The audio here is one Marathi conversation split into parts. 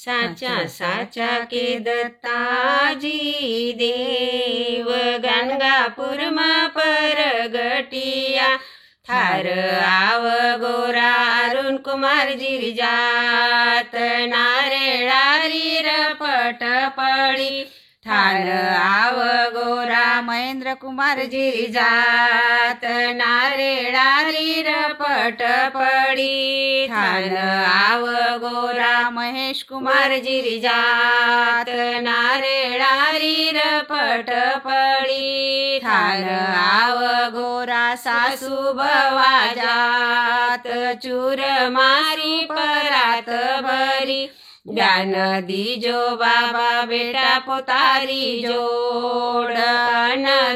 साचा साचा के दत्ताजी देव गाणगापूरमा परगटिया थार आव गोरा अरुण कुमार जिरजात नारेळारी रपट पडी थार आव गोरा महेंद्र कुमार जिरजात नारेळारी रपट पडी थार आव गोरा महेश कुमार जिरजात नारेळारी रपट पडी थार आव गोरा सासू भवाजात चूर मारी परात भरी ज्ञान दीजो बाबा बेटा पोतारी जोड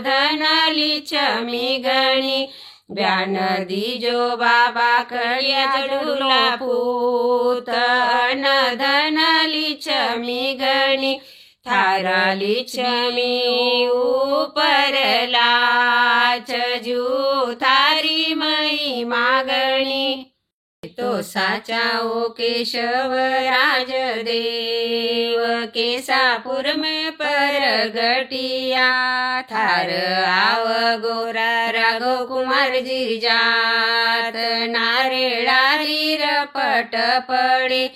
धन लिचमी गणी ज्ञान दीजो बाबा कळ्या जडूला पूत धन लिचमी गणी थारा लिचमी उपरला जू थारी मई मागणी तो साचा ओ केशव राज देव केसापुर में परगटिया थार आव गोरा राघव कुमार जिरजात नारेळारी रपट पडे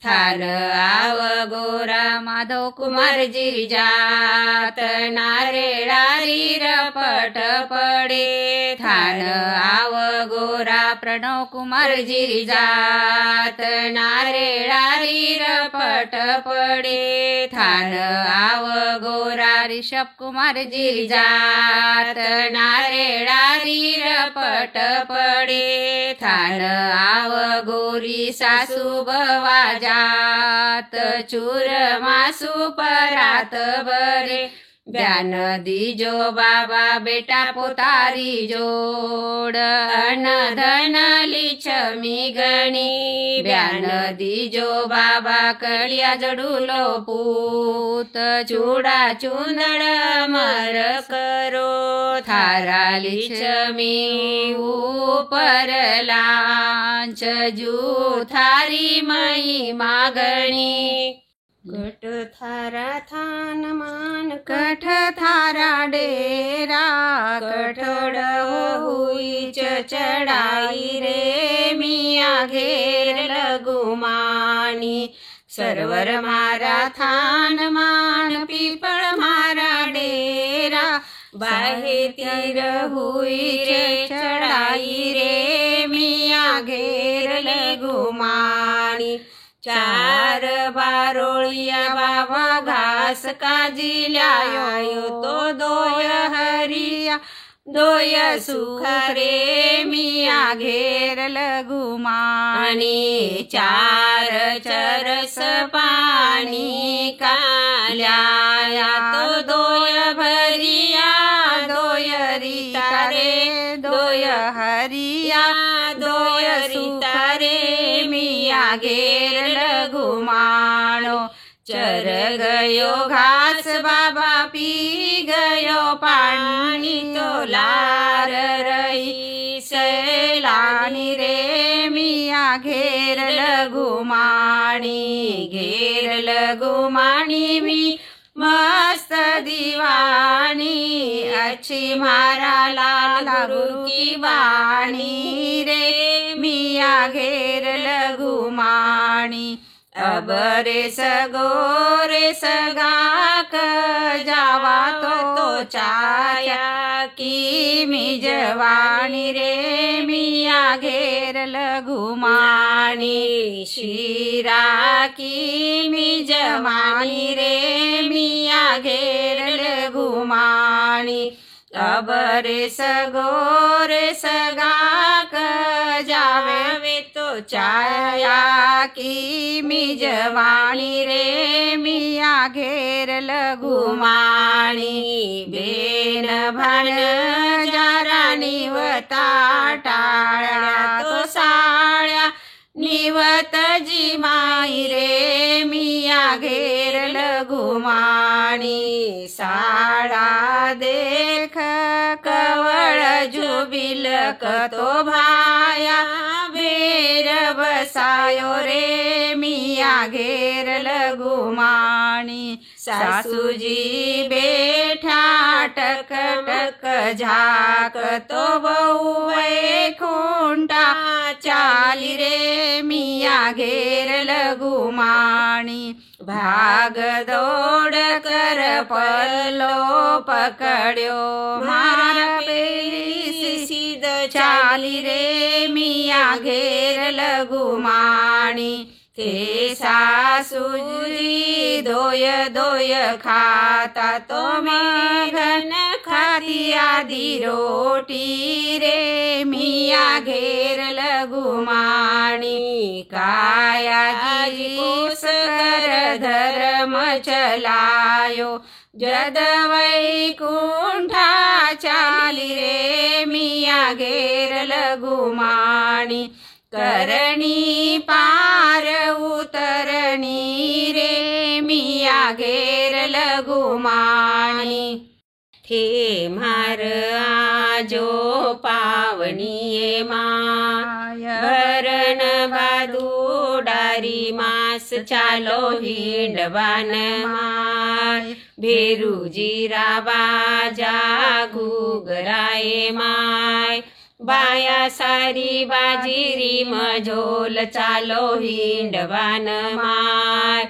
थार आव गोरा माधव कुमार जिरजात नारेळारी रपट पडे थार आव गोरा प्रणव कुमार जिरजात नारेळारी रपट पडे थार आव गोरा ऋषभ कुमार जिरजात नारेळारी रपट पडे थार आव गोरी सासू भवाजात चूर मासू परात बरे ब्यान दीजो बाबा बेटा पोतारी जोड धन लिचमी गणी ब्यान दीजो बाबा कळिया जडूलो पूत चूडा चुंदड मर करो थारा लिचमी ऊपर लांच जू थारी मई मागणी कट थारा थान मान कठ थारा डेरा कठोड हुईच चढाई रे मिया घेर लगुमानी सरवर मारा थान मान पिपळ मारा डेरा बाहे तीर हुई रे चढाई रे मिया घेर लगुमानी चार बारोळिया बाबा घास काजिल्यायो तो दोय हरिया दोय सुख रे मिया घेर लगुमानी चार चरस पाणी काल्या तो दोय भरिया दोय रिता रे दोय हरिया दोय रिता रे मिया घेर लगुमाणो चर गयो घास बाबा पी गयो पाणी तो लार रही सैलानी रे मिया घेर लगुमाणी मी मस्त दीवानी अच्छी मारा लाल गुरु की वाणी रे मिया घेर लगुमाणी अब रे सगाक जावा तो चाया की मी जवानी रे मिया घेर लगुमाणी शिरा की मी जवानी रे मिया घेर लगुमाणी अब रे सगाक जावे तो चाया की मी जवानी रे मिया घेर लगुमाणी बेन भान जारा निवता टाळ्या तो साळ्या निवत जी माई रे मिया घेर लगुमाणी साळा देख कवळ जुबिल कतो भाया बेर बस सायो रे मिया घेर लगुमाणी सासूजी बेठा टक टक झाक तो बहु वैकुंठा चाली रे मिया घेर लगुमाणी भाग दौड़ कर पल्लो पकड़्यो मारा पेली सीध चाली रे मिया घेर लगुमाणी ते सासूजी दोय दोय खाता तो मगन खाती आधी रोटी रे मिया घेर लगुमाणी काया कुस कर धर्म चलायो जद वैकुंठा चाली रे मिया घेर लगुमाणी करणी पार उतरणी रे मिया घेर लगुमाणी थे मार आजो पावणीये माय भरण भादू डारी मास चालो हिंडवान माय भेरुजीरा बाजा घुगराये माय बाया सारी बाजिरी मझोल चालो हिंडवान माय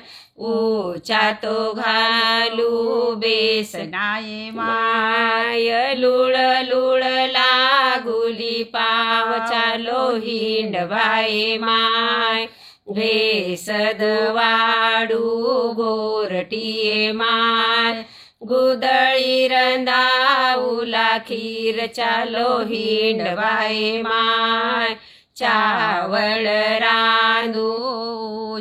ऊचा तो घालू बेसनाये माय लुळ लुळ लागुली पाव चालो हिंडवाये माय भेसद वाडू गोरटिये माय गुदळी रंदाऊला खीर चालो हिंडवाये माय चावळ रांदू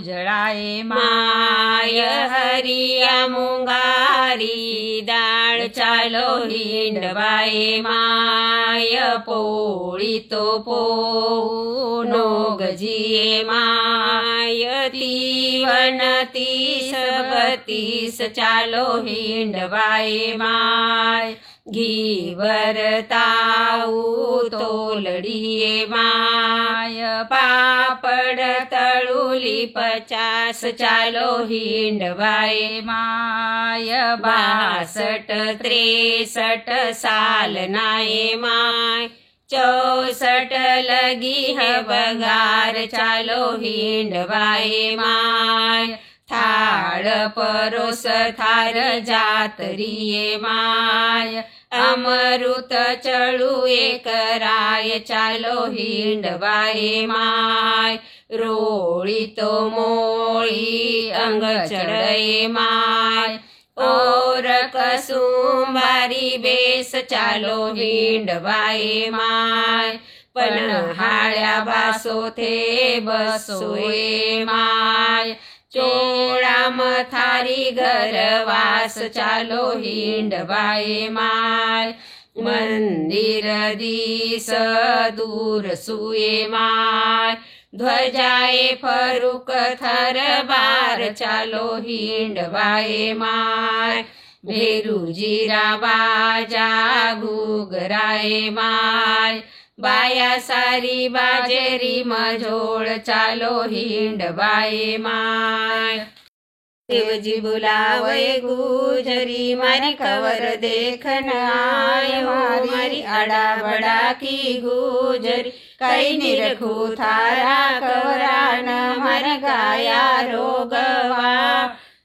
जळाये माय हरिया मुंगारी डाळ चालो हिंडवाये माय पोळी तो पोनो गजिये माय तीवन 30-32 चालो हिंडवाये माय घीवर ताऊ तोलडीये माय पापड तळुली 50 चालो हिंडवाये माय 62-63 साल नाये माय 64 लगी है बगार चालो हिंडवाये माय थाळ परोस थार जातरिये माय अमृत चळू एकराय चालो हिंडवाये माय रोळी तो मोळी अंग चढये माय और कसुंबारी बेस चालो हिंडवाये माय पन्हाळ्या बासो थे बसोये माय चोळा मथारी घरवास चालो हिंडवाये माय मंदिर दिस दूर सुये माय ध्वजाए फरुक थर बार चालो हिंडवाये माय भेरुजीरा बाजा घुगराये माय बाया सारी बाजेरी मझोळ चालो हिंडवाये माय देवजी बुलावे गुजरी मारी कवर देखन आय मारी आडा बड़ा की गुजरी कई निरखू थारा कवरान मारी गाया रोगवा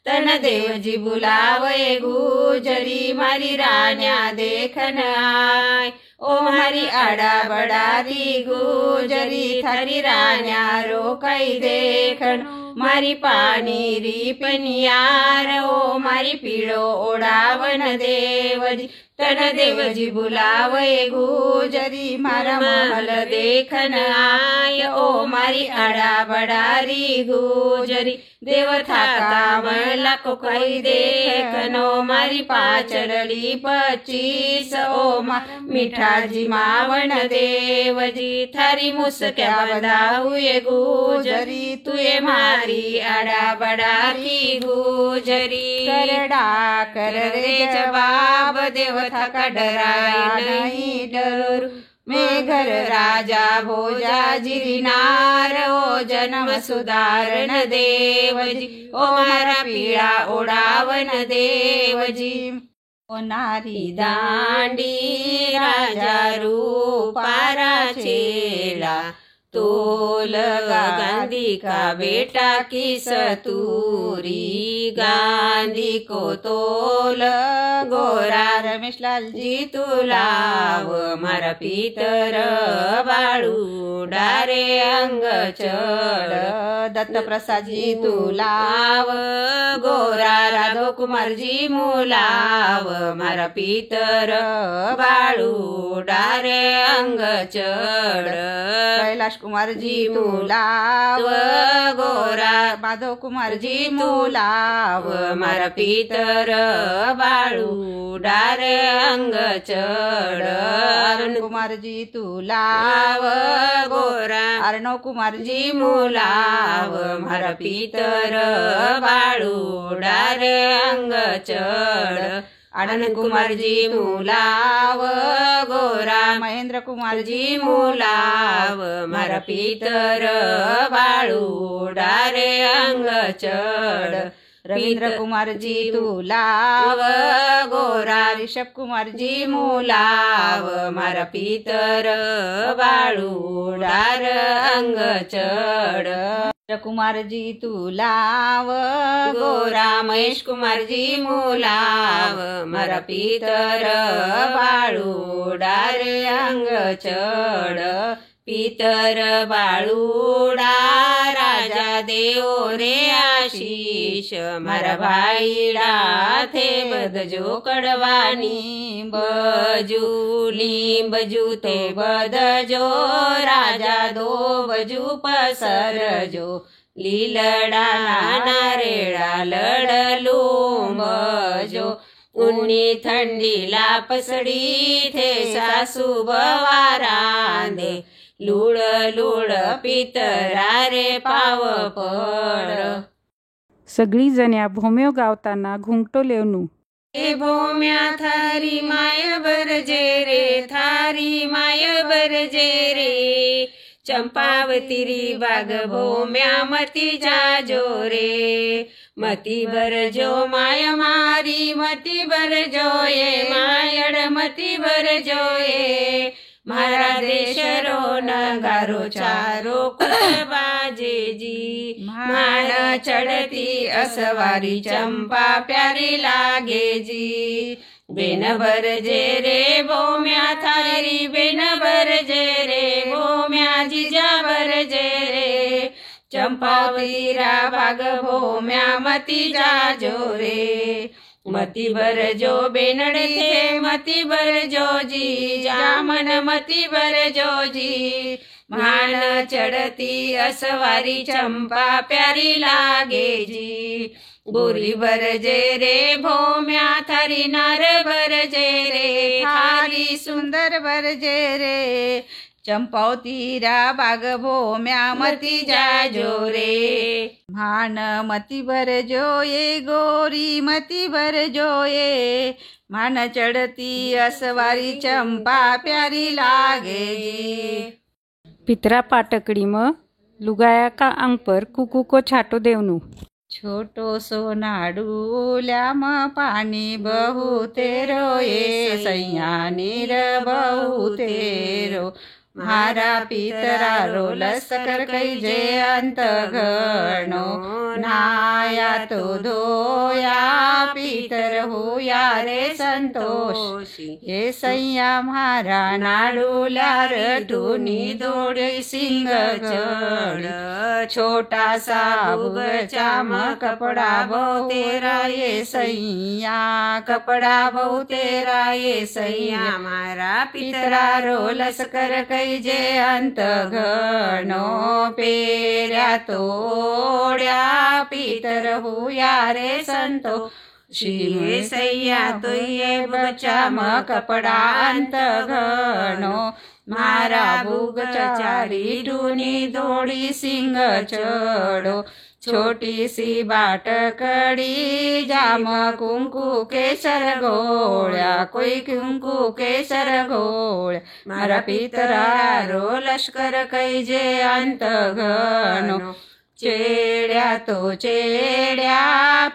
तन देवजी बुलावे गुजरी मारी राण्या देखन आय ओ मारी आडा बडारी गुजरी थारी राण्या रोकाई देखन मारी पाणी री पनियार ओ मारी पीळो ओढावन देवजी तन देवजी बुलावे गुजरी मारा महल देखन आय ओ मारी आडा बडारी गुजरी देव थाका मला को कई देखनो मारी पाचरली 25 ओ मिठाजी मावण देवजी थारी मुसक्या बधाऊये गुजरी तुये मारी आडा बडा की गुजरी करडा कर रे जवाब देव थाका डराय नहीं डरू मेघर राजा भोजा जिरिनार ओ जन्म सुधारण देवजी ओ मारा पीळा ओढावन देवजी ओ नारी दांडी राजा रूपारा चेला तोल गांधी का बेटा की सतूरी गांधी को तोल गोरा रमेशलाल जी तुलाव मारा पीतर बाळू डारे अंग चढ दत्तप्रसाद जी तुलाव गोरा राघव कुमार जी मुलाव मारा पीतर बाळू डारे अंग चढ कैलाश कुमार जी मुलाव गोरा माधव कुमार जी मुलाव मारा पीतर बाळू डारे अंग चढ अरुण कुमार जी तुलाव गोरा अर्णव कुमार जी मुलाव मारा पीतर बाळू डारे अंग चढ आनंद कुमार जी मुलाव गोरा महेंद्र कुमार जी मुलाव मारा पीतर बाळू डारे अंग चढ रवींद्र कुमार जी तुलाव गोरा ऋषभ कुमार जी मुलाव मारा पीतर बाळू डार अंग चढ कुमार जी तुलाव गोरा महेश कुमार जी मुलाव मारा पीतर बाळू डार अंग चढ पीतर बाळूडा राजा देव रे आशीष मारा भाईडा थे बदजो कडवानी बजू लिंबजू ते बदजो राजा दो बजू पसरजो लीलडा नारेळा लडलू मजो उन्नी थंडीला पसडी थे सासू बवारांदे लूळ लूळ पितरा रे पाव पड सगळी जण्या भोम्यो गावताना घुंगटो लेवनू ए भोम्या थारी माय बरजे रे थारी माय बरजे रे चंपावती री बाग भोम्या मती जाजो रे मती बरजो माय मारी मती बरजो ये मायड मती बरजो ये मारा देश रो नगारो चारो कुछ बाजे जी माण चढ़ती असवारी चंपा प्यारी लागे जी बेन बरजे रे भोम्या थारी बेन बरजे रे भोम्या जिजा बरजे रे चंपावती रा बाग भोम्या मती जाजो रे मती बरजो बेनड़े थे मती बरजो जी जामन मती बरजो जी मान चढ़ती असवारी चंपा प्यारी लागे जी गोरी बरजे रे भोम्या थारी नार बरजे रे थारी सुंदर बरजे रे चंपावती रा बाग भोम्या मती जाजो रे भान मती बरजो ये गोरी मती बरजो ये मान चढ़ती असवारी चंपा प्यारी लागे जी पितरा पाटकड़ी में लुगाया का अंग पर कुकू को छाटो देवनू छोटो सोनाडू ल्याम पानी बहु तेरो ये सैया नीर बहु तेरो मारा पितरा रो लसकर कई जे अंत घणो नाया तो धोया पितर होया रे संतोषी हे सैया मारा नाडूल्यार टूनी दौड़ी सिंग चढ़ छोटा सा बुगचाम कपड़ा बहु तेरा ये सैया कपड़ा बहु तेरा ये सैया मारा पितरा रो लसकर कई जे अंत घणो पेर्या तोड्या पितर हुया रे संतो श्री सैया तो ये बचाम कपड़ा अंत घणो मारा भूग चारी टूनी दौड़ी सिंग चढ़ो छोटी सी बाटकड़ी जाम कुंकू केसर घोळ्या, कोई कुंकू केसर घोळ्या, मारा पितरा रो लष्कर कैजे अंत घनो, चेड्या तो चेड्या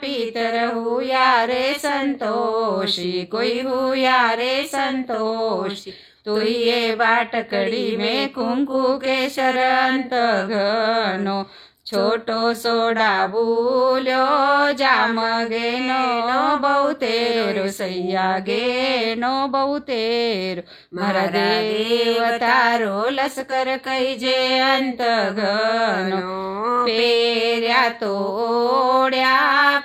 पितर हुया रे संतोषी, कोई हुया रे संतोषी, तो ये बाटकड़ी में कुंकू केसर अंत घनो, छोटो सोडा बोल्यो जाम गेनो बहुतेरो, सैया गेनो बहुतेरो, मारा देवतारो लस्कर कैजे अंत घनो, पेर्या तोड्या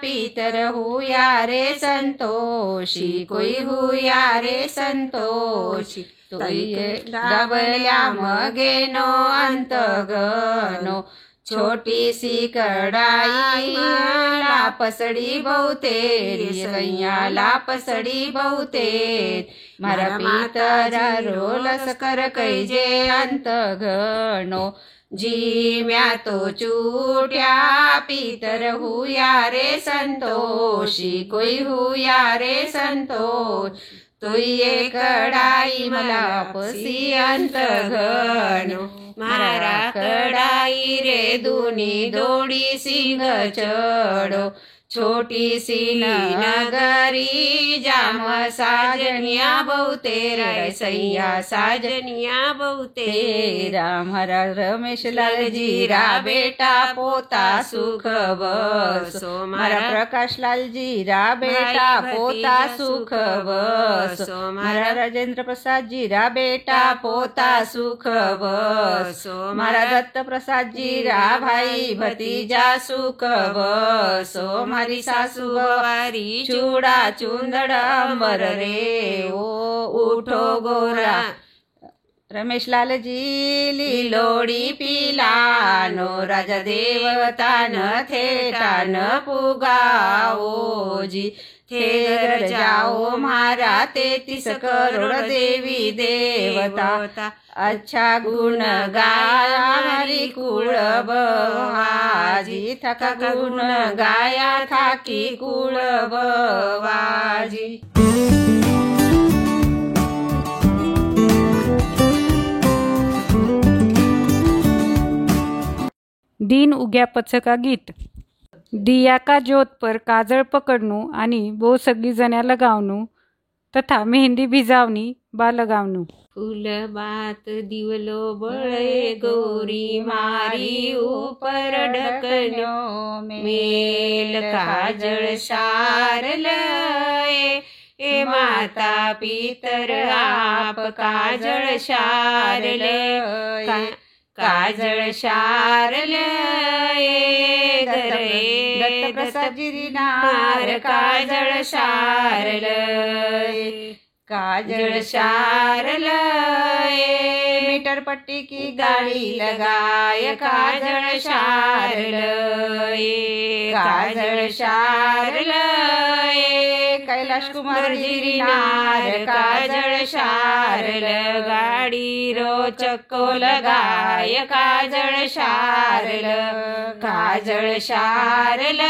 पितर हुया रे संतोषी, कोई हुया रे संतोषी, तो ये गावल्या मगेनो अंत घनो, छोटी सी कड़ाई लापसड़ी बहुतेरी, सैया लापसड़ी बहुतेरी, मारा पितरा रो लस्कर कैजे अंत घनो, जीम्या तो चूट्या पितर हुया रे संतोषी, कोई हुया रे संतोष, तो ये कड़ाई मला पसी अंत घनो, मारा कड़ाई रे दूनी दोड़ी सिंह चढ़ो, छोटी सी नगरी जाम साजनिया बहुतेरा, सैया साजनिया बहुतेरा, हमारा रमेश लाल जीरा बेटा पोता सुख बसो, मारा प्रकाश लाल जीरा बेटा पोता सुख बसो, मारा राजेंद्र प्रसाद जीरा बेटा पोता सुख बसो, मारा दत्त प्रसाद जीरा भाई भतीजा सुख बसो, मारी सासू गवारी चूड़ा चुंदड़ अंबर रे ओ उठो गोरा, रमेश लाल जी लीलोड़ी पिलानो, राजा देवता न थेटा न पुगाओ जी, थे जाओ मारा 33 करोड़ देवी देवता, अच्छा गुण गाया हरि कुळ बवाजी, थका गुण गाया थाकी कुळ बवाजी। दिन उग्या पचका गीत। दिया का ज्योत पर काजळ पकडणू आणि बो सगळी जण्या लगावणू तथा मेहंदी भिजावणी बा लगावणू। फूल बात दिवलो बळे गौरी मारी ऊपर ढकनो, मेल काजळ शारल ए माता पितर आप काजळ शारल, काजळ शारल दत्त प्रसाद गिरिनार काजळ शारल, काजळ शारल मीटर पट्टी की गाड़ी लगाय काजळ शारल, काजळ शारल कैलाश कुमार गिरिनार काजळ शारल, गाड़ी रो चक्को लगाय काजळ शारल, काजळ शारल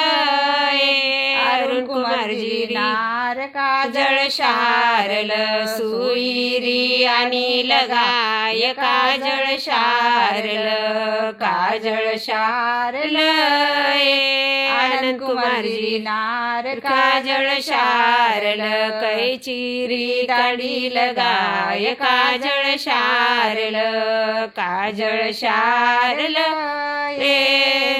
अरुण कुमार गिरिनार काजळ शारल, सुईरी आणि लगाय काजळ शारल, काजळ शारल आनंद कुमार गिरिनार काजळ शारल, कैचिरी दाढ़ी लगाय काजळ शारल, काजळ शारल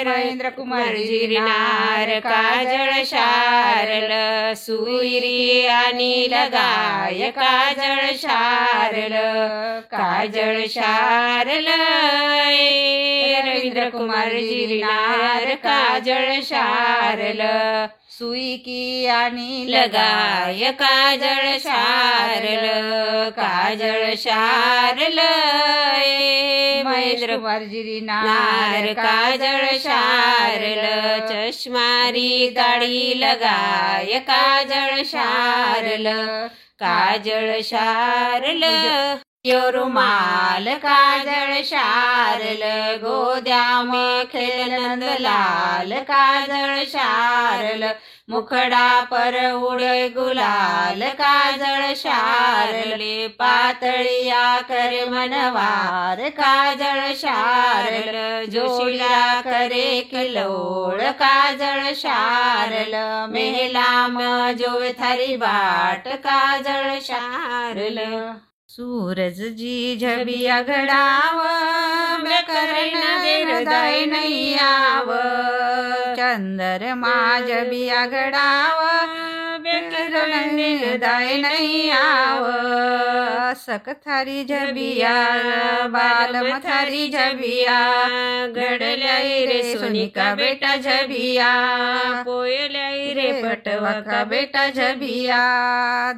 महेंद्र कुमार गिरिनार काजळ शारल, सुईरी आणि लगाय काजळ शारल, काजळ शारल रवींद्र कुमार गिरिनार काजळ शारल, सुई की आणि लगाय काजळ शारल, काजळ शारल महेंद्र कुमार गिरिनार काजळ शारल, चश्मारी दाढ़ी लगाय काजळ शारल, काजळ शारल। यो रुमाल काजळ शारल गोद्या में खेल नंदलाल काजळ शारल मुखडा पर उडे गुलाल काजळ शारले पातळिया करे मनवार काजळ शारल जोशिला करे किलोळ काजळ शारल मेहलाम जोवे थारी बाट काजळ शारल सूरज जी झबिया घडाव बेकरण हृदय नहीं आव चंद्रमा झबिया घडाव बेकरण हृदय नहीं आव सकथारी झबिया बालम थारी झबिया घडल्याई रे सोनिका बेटा झबिया पोयल्याई रे पटवा का बेटा झबिया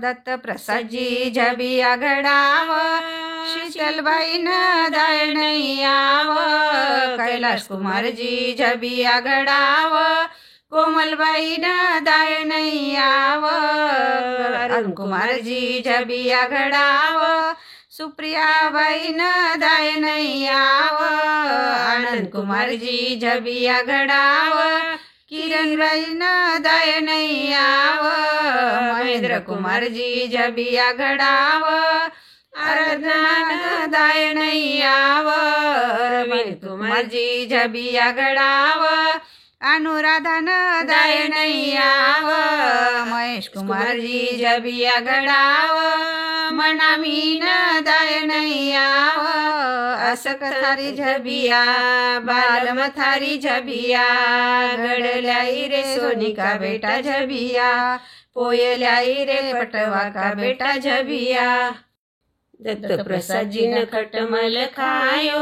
दत्त प्रसाद जी झबिया घडाव शीतलबाई न दाय नहीं आव कैलाश कुमार जी झबिया घडाव कोमलबाई न दाय नहीं आव अरुण कुमार जी झबिया घडाव सुप्रियाबाई न दाय नहीं आव आनंद कुमार जी झबिया घडाव किरणबाई न दाय नहीं आव महेंद्र कुमार जी झबिया घडाव आराधना दाय नहीं आव रवीन कुमार जी झबिया घडाव अनुराधा न दाय नहीं आव महेश कुमार जी झबिया घडाव मनामी न दाय नहीं आव असक थारी झबिया बालम थारी झबिया घडल्याई रे सोनिका बेटा झबिया पोयल्याई रे पटवा का बेटा झबिया दत्त प्रसाद जी न खटमल खायो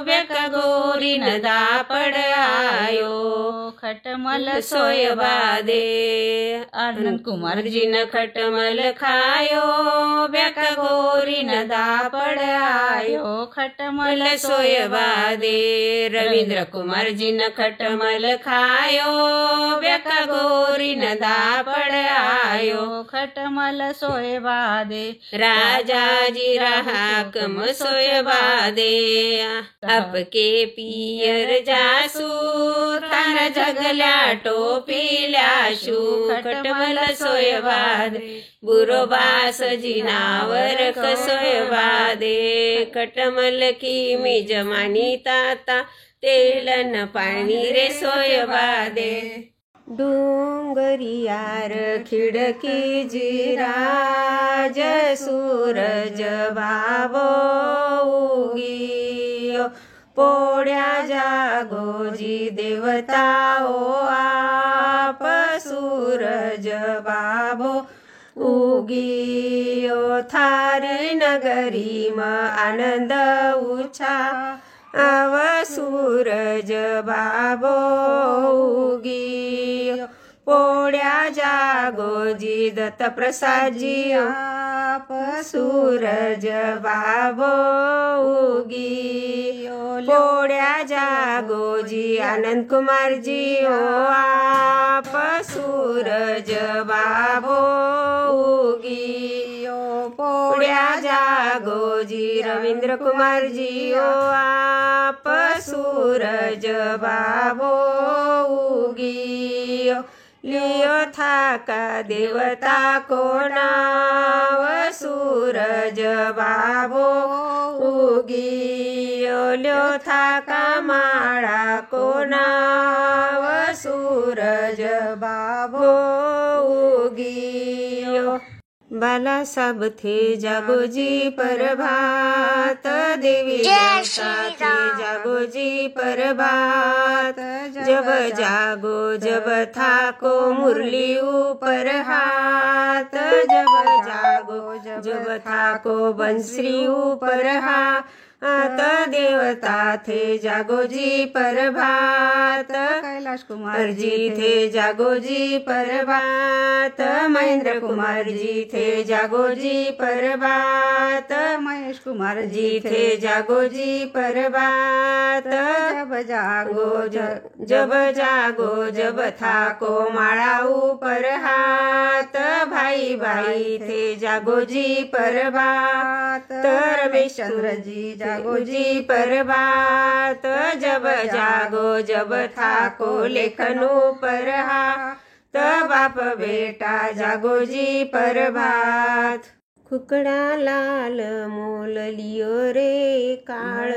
बेका गोरी न दापड आयो खटमल सोयबादे आनंद कुमार जी न खटमल खायो बेका गोरी न दापड आयो खटमल सोयबादे रवींद्र कुमार जी न खटमल खायो बेका गोरी न दापड आयो खटमल सोयबादे राजा जी रहा कम सोयबादे आपके पियर जासू थान जगल्या टोपील्या शू खटमल सोयबादे बुरोबास जिनावर कसोयबादे खटमल की मी जमानी ताता तेलन पाणी रे सोयबादे डोंगरियार खिडकी जिराज सूरज बाबो उगियो पोड्या जागोजी देवताओ आप सूरज बाबो उगियो थार नगरी म आनंद उछा आव सूरज बाबो उगियो पोड्या जागोजी दत्त प्रसाद जी आप सूरज बाबो उगियो पोड्या जागोजी आनंद कुमार जी ओ आप सूरज बाबो उगियो पोड्या जागोजी रवींद्र कुमार जी ओ आप सूरज बाबो उगियो लियो था का देवता को नाव सूरज बाबो उगियो लियो था का माळा को नाव सूरज बाबो उगियो बाला सब थे जागो जी प्रभात देवी थे जागो जी प्रभात जब जागो जब था को मुरली ऊपर हाथ जब जागो जब था को बंसरी ऊपर हाथ देवता थे जागो जी प्रभात कैलाश कुमार जी थे जागो जी प्रभात महेंद्र कुमार जी थे जागो जी प्रभात महेश कुमार जी थे जागो जी प्रभात जब जागो जब थाको माड़ा ऊपर हाथ भाई भाई थे जागो जी प्रभात रमेशचंद्र जी जागो जी प्रभात जब जागो जब थाको लेखन ऊपर हाथ बाप बेटा जागो जी प्रभात कुकड़ा लाल मोल लियो रे काळ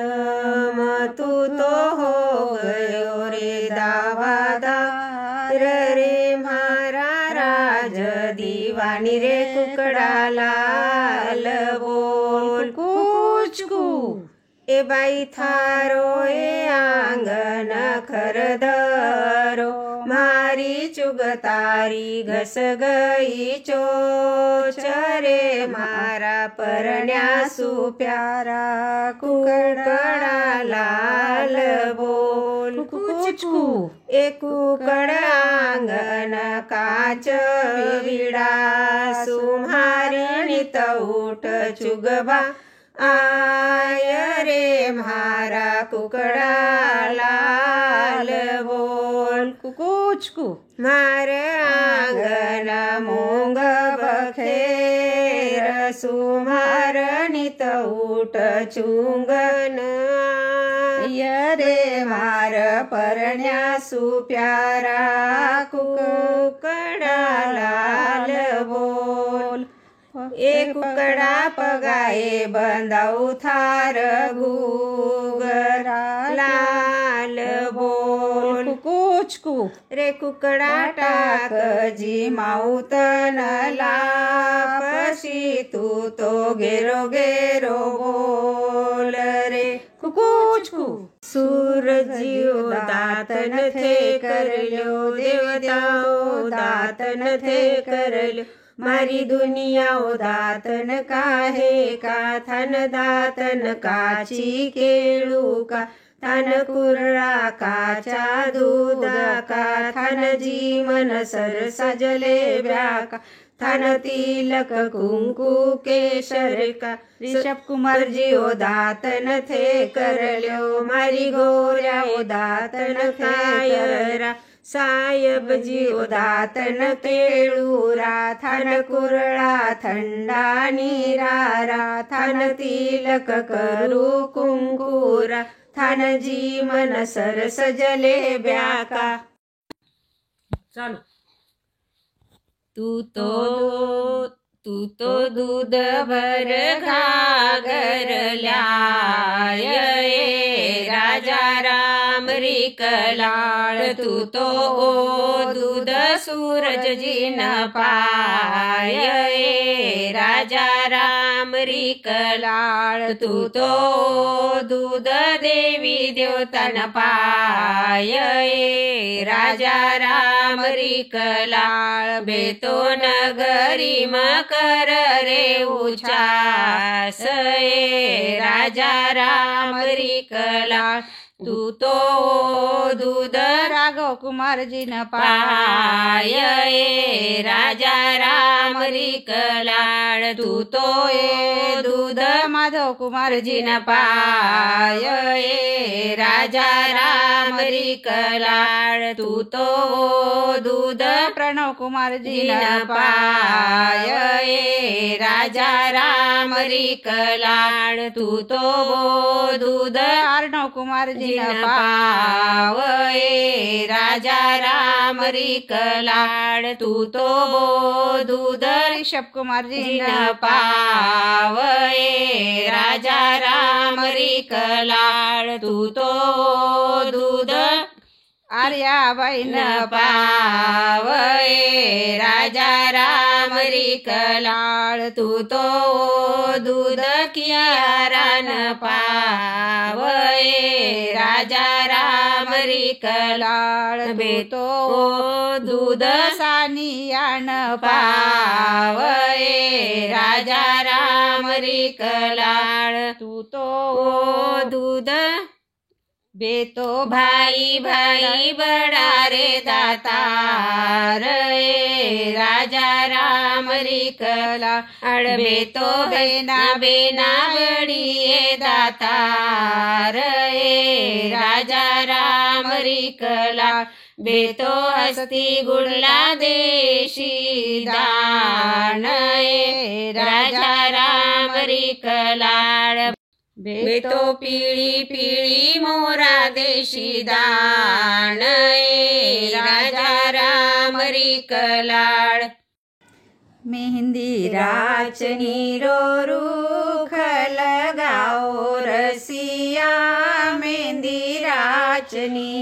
तू तो हो गयो रे दावादार रे म्हारा राज दीवानी रे कुकड़ा लाल बोल कुचकू ए बाई थारो ए आंगन खरदरो मारी चुगतारी घस गई चोच रे मारा परण्यासु प्यारा कुकड़ा लाल बोल कुचकू ए कुकड़ आंगन काच विड़ा सुम्हारणित उठ चुगबा आय रे म्हारा कुकड़ा लाल बोल कुचकू मार आंगन मूंग बखेर सुम्हारणित उठ चुंगन आय रे मार परण्यासु प्यारा कुकड़ा लाल बोल ए कुकड़ा पगाए बंदाऊ थार गुगरा लाल बोल कुचकू रे कुकड़ा टाक जी माउतन लापसी तू तो गेरो गेरो बोल रे कुचकू सूरजियो दातन थे कर ल्यो देवताओ दातन थे कर ल्यो मारी दुनिया दातन काहे का थन दातन काची केळू का थन कुर्रा काचा दूध का थन जीवन सर सजले ब्याका थन तिलक कुंकू केशर का ऋषभ कुमार जी दातन थे कर ल्यो मारी गोऱ्या दातन थायरा साहेब जी दातन केळूरा थन कुरळा थंडा निरारा थन तिलक करू कुंकुरा थन जीवन सर सजले ब्याका चालू तू तो दूध भर घागर ल्याय राजा राम रिकलाळ तू तो दूध सूरज जिन पाय राजा राम रिकलाळ तू तो दूध देवी देवतन पाय राजा राम रिकलाळ बेतो नगरी मकर रे उचास राजा राम रिकलाळ तू तो दूध राघव कुमार जी न पाय राजा राम रिकलाळ तू तो दूध माधव कुमार जी न पाय राजा राम रिकलाळ तू तो दूध प्रणव कुमार जी न पाय राजा राम रिकलाळ तू तो दूध अर्णव कुमार जी न पावय राजा राम रिकलाळ तू तो दूध ऋषभ कुमार जी न पावय राजा राम रिकलाळ तू तो दूध आर्याबाई न पावय राजा राम रिकलाळ तू तो दूध कियारा न पावय राजा राम रिकलाळ बेतो दूध सानिया न पावय राजा राम रिकलाळ तू तो दूध बेतो भाई भाई बड़ा रे दातार राजा राम रिकला बेतो बेना बेना बड़ी दातार राजा राम रिकला बेतो हस्ती गुडला देशी दान राजा राम रिकलाड बेतो पिळी पिळी मोरा देशी दान राजा राम रिकलाड मेहंदी राचनी रो रूख लगाओ रसिया मेहंदी राचनी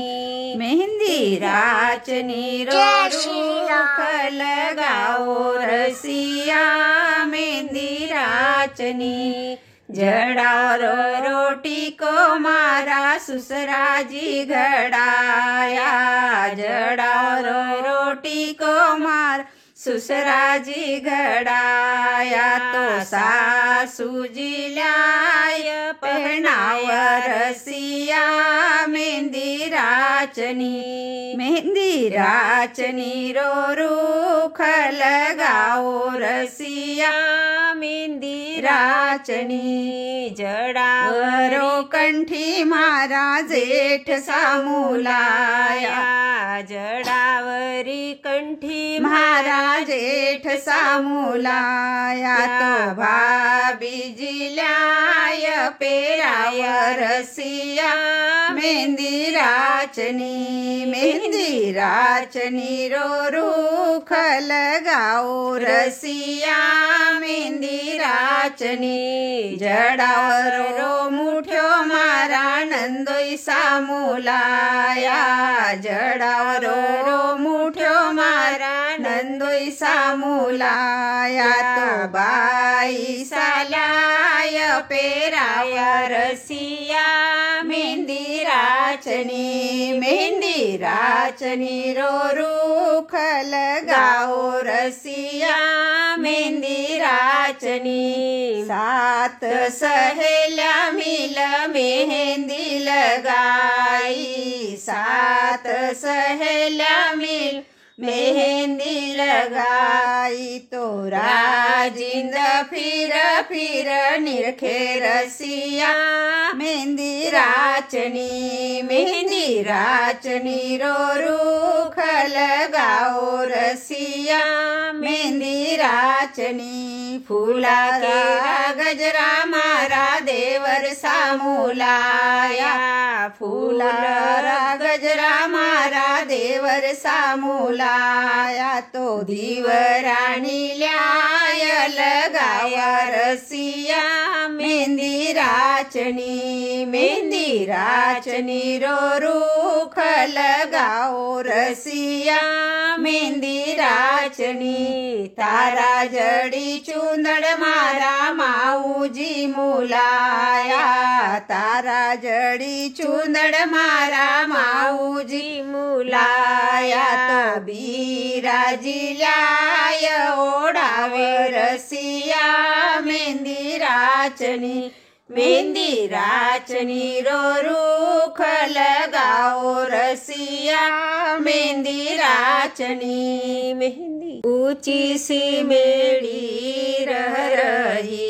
रो रूख लगाओ रसिया मेहंदी राचनी जड़ाओ रोटी को मारा ससुराजी घड़ाया जड़ाओ रोटी को मार ससुराजी घड़ाया तो सासू जी लाय पहनाव रसिया मेहंदी राचनी रो रूख लगाओ रसिया मेहंदी राचनी जड़ावरो कंठी मारा जेठ सामुलाया जड़ावरी कंठी मारा जेठ सामुलाया तो भाभी जिलाय पेराय रसिया मेहंदी राचनी रो रूख लगाओ रसिया मेहंदी राचनी जड़ावरो मुठ्यो मारा नंदोई सामुलाया जड़ावरो मुठ्यो मारा नंदोई सामुलाया तो बाई सालाय पेराय रसिया मेहंदी राचनी रो रूख लगाओ रसिया मेहंदी राचनी सात सहेल्या मिल मेहंदी लगाई सात सहेल्या मिल मेहंदी लगाई तो राजिंद फिर फिर निरखे रसिया मेहंदी राचनी रो रूख लगाओ रसिया मेहंदी राचनी फूला का गजरा मारा देवर सामुलाया फूला गजरा मारा देवर सामुलाया तो दीवराणी ल्याय लगाया रसिया मेहंदी राचनी रो रूख लगाओ रसिया मेहंदी राचनी तारा जड़ी चुंदड़ मारा माऊजी मुलाया तारा जड़ी चुंदड़ मारा माऊजी मुलाया तो बीराजी लाय ओढ़ावे रसिया मेहंदी राचनी रो रूख लगाओ रसिया मेहंदी राचनी ऊंची सी मेड़ी रह रही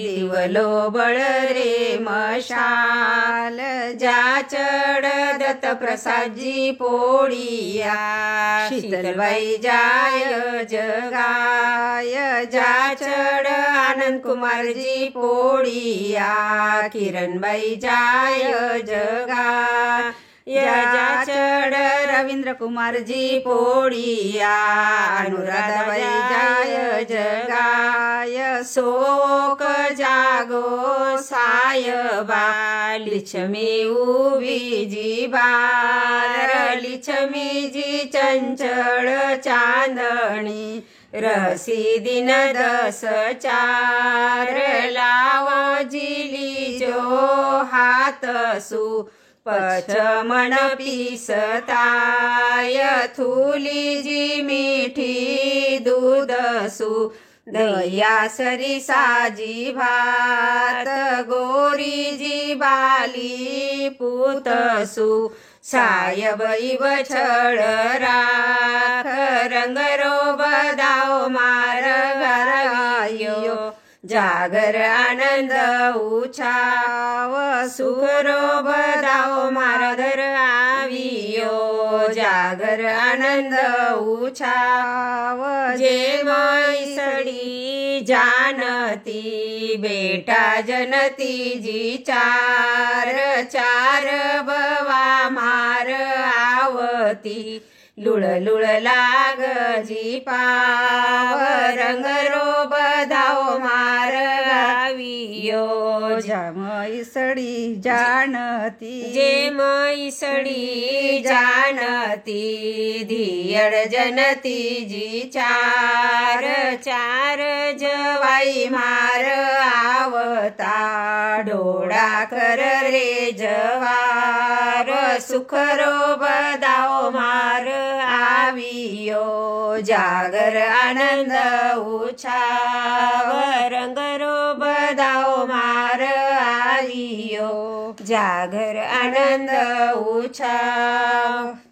दिवलो बड़ रे मशाल जा चढ़ दत्त प्रसाद जी पोड़िया शीतलबाई जाय जगाय जा चढ़ आनंद कुमार जी पोड़िया किरणबाई जाय जगा जा चढ़ रविंद्र कुमार जी पोड़िया अनुराधाबाई जाय जगाय शोक जागो सायबा लिच्छमी उभी जी बार लिच्छमी जी चंचल चांदणी रहसी दिन 10-4 लाव जिली जो हात सु पचमण पीसताय थुली जी मीठी दूध सु दह्यासरी साजी भात गोरीजी बाली पुतसू सायब इव छळ राख रंगरो बदाव मार गायो जागर आनंद उछाव सुखरो बदाव मारधर आवियो जागर आनंद उछाव जे मैसडी जानती बेटा जनती जी चार चार बवा मार आवती लुळ लुळ लाग जी पाव रंगरो बधाव मार गावियो जे मैसडी जानती धियड जनती जी चार चार जवाई मार आवता डोळा कर रे जवार सुखरो बदाव मार आवियो जागर आनंद उछाव रंगरो बदाव मार आवियो जागर आनंद उछाव।